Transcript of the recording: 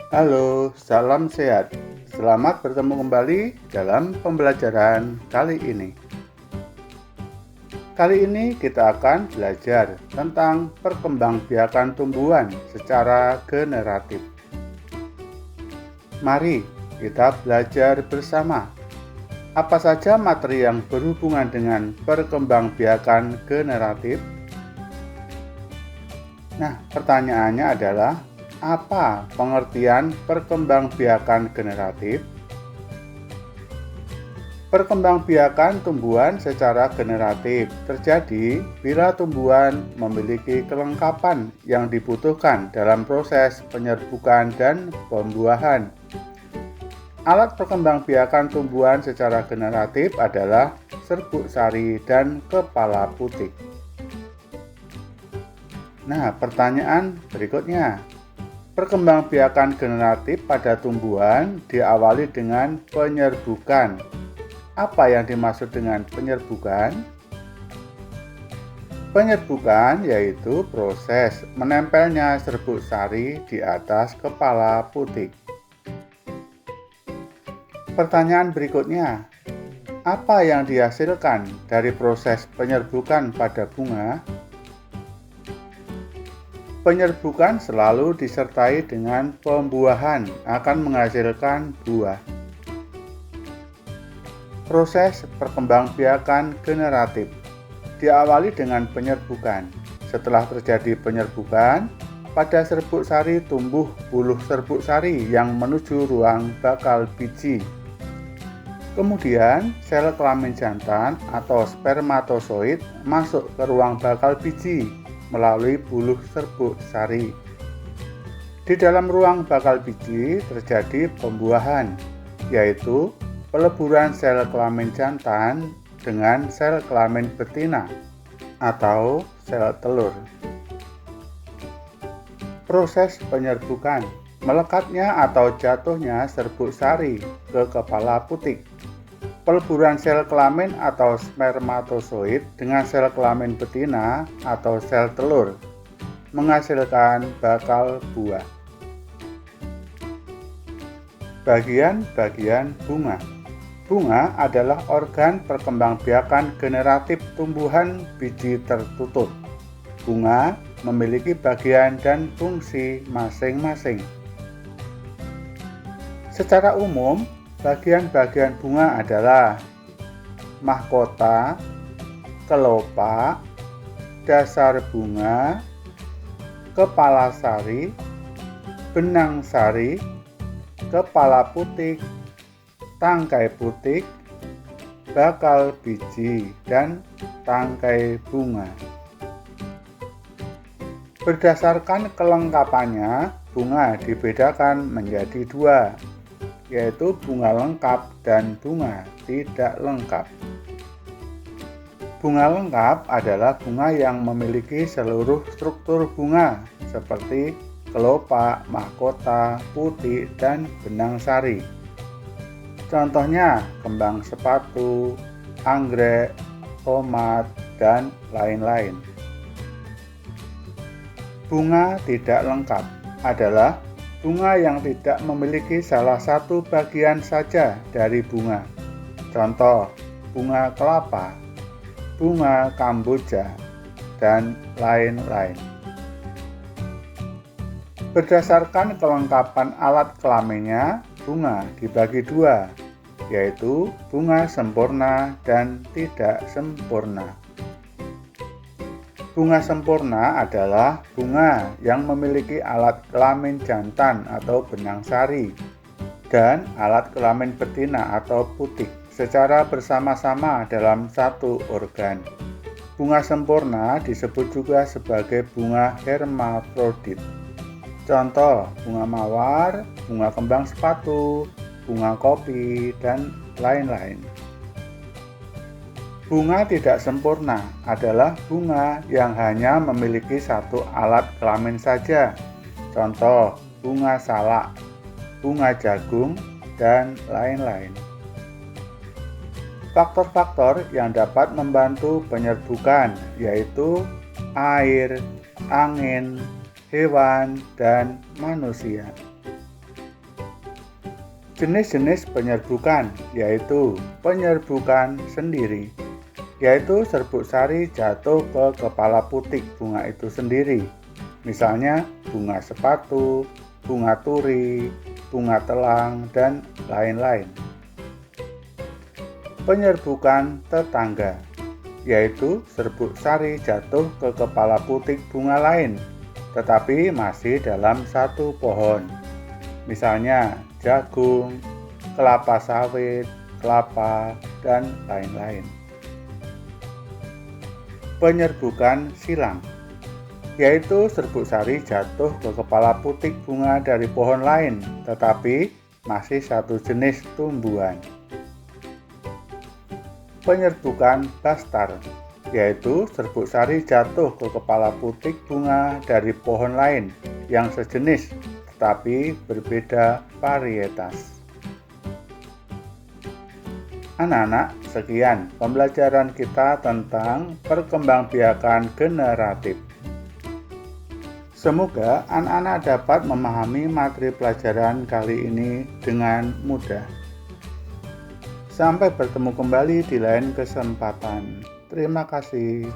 Halo, salam sehat. Selamat bertemu kembali dalam pembelajaran kali ini. Kali ini kita akan belajar tentang perkembangbiakan tumbuhan secara generatif. Mari kita belajar bersama. Apa saja materi yang berhubungan dengan perkembangbiakan generatif? Nah, pertanyaannya adalah, apa pengertian perkembangbiakan generatif? Perkembangbiakan tumbuhan secara generatif terjadi bila tumbuhan memiliki kelengkapan yang dibutuhkan dalam proses penyerbukan dan pembuahan. Alat perkembangbiakan tumbuhan secara generatif adalah serbuk sari dan kepala putik. Nah, pertanyaan berikutnya. Perkembangbiakan generatif pada tumbuhan diawali dengan penyerbukan. Apa yang dimaksud dengan penyerbukan? Penyerbukan yaitu proses menempelnya serbuk sari di atas kepala putik. Pertanyaan berikutnya, apa yang dihasilkan dari proses penyerbukan pada bunga? Penyerbukan selalu disertai dengan pembuahan akan menghasilkan buah. Proses perkembangbiakan generatif diawali dengan penyerbukan. Setelah terjadi penyerbukan, pada serbuk sari tumbuh buluh serbuk sari yang menuju ruang bakal biji. Kemudian, sel kelamin jantan atau spermatozoid masuk ke ruang bakal biji melalui buluh serbuk sari. Di dalam ruang bakal biji terjadi pembuahan, yaitu peleburan sel kelamin jantan dengan sel kelamin betina atau sel telur. Proses penyerbukan, melekatnya atau jatuhnya serbuk sari ke kepala putik. Peleburan sel kelamin atau spermatozoid dengan sel kelamin betina atau sel telur menghasilkan bakal buah. Bagian-bagian bunga. Bunga adalah organ perkembangbiakan generatif tumbuhan biji tertutup. Bunga memiliki bagian dan fungsi masing-masing. Secara umum, bagian-bagian bunga adalah mahkota, kelopak, dasar bunga, kepala sari, benang sari, kepala putik, tangkai putik, bakal biji, dan tangkai bunga. Berdasarkan kelengkapannya, bunga dibedakan menjadi dua, yaitu bunga lengkap dan bunga tidak lengkap. Bunga lengkap adalah bunga yang memiliki seluruh struktur bunga seperti kelopak, mahkota, putik, dan benang sari. Contohnya kembang sepatu, anggrek, tomat, dan lain-lain. Bunga tidak lengkap adalah bunga yang tidak memiliki salah satu bagian saja dari bunga. Contoh, bunga kelapa, bunga kamboja, dan lain-lain. Berdasarkan kelengkapan alat kelaminnya, bunga dibagi dua, yaitu bunga sempurna dan tidak sempurna. Bunga sempurna adalah bunga yang memiliki alat kelamin jantan atau benang sari dan alat kelamin betina atau putik secara bersama-sama dalam satu organ. Bunga sempurna disebut juga sebagai bunga hermafrodit. Contoh, bunga mawar, bunga kembang sepatu, bunga kopi, dan lain-lain. Bunga tidak sempurna adalah bunga yang hanya memiliki satu alat kelamin saja. Contoh, bunga salak, bunga jagung, dan lain-lain. Faktor-faktor yang dapat membantu penyerbukan yaitu air, angin, hewan, dan manusia. Jenis-jenis penyerbukan yaitu penyerbukan sendiri, yaitu serbuk sari jatuh ke kepala putik bunga itu sendiri. Misalnya bunga sepatu, bunga turi, bunga telang, dan lain-lain. Penyerbukan tetangga, yaitu serbuk sari jatuh ke kepala putik bunga lain, tetapi masih dalam satu pohon. Misalnya jagung, kelapa sawit, kelapa, dan lain-lain. Penyerbukan silang, yaitu serbuk sari jatuh ke kepala putik bunga dari pohon lain, tetapi masih satu jenis tumbuhan. Penyerbukan bastar, yaitu serbuk sari jatuh ke kepala putik bunga dari pohon lain yang sejenis, tetapi berbeda varietas. Anak-anak, sekian pembelajaran kita tentang perkembangbiakan generatif. Semoga anak-anak dapat memahami materi pelajaran kali ini dengan mudah. Sampai bertemu kembali di lain kesempatan. Terima kasih.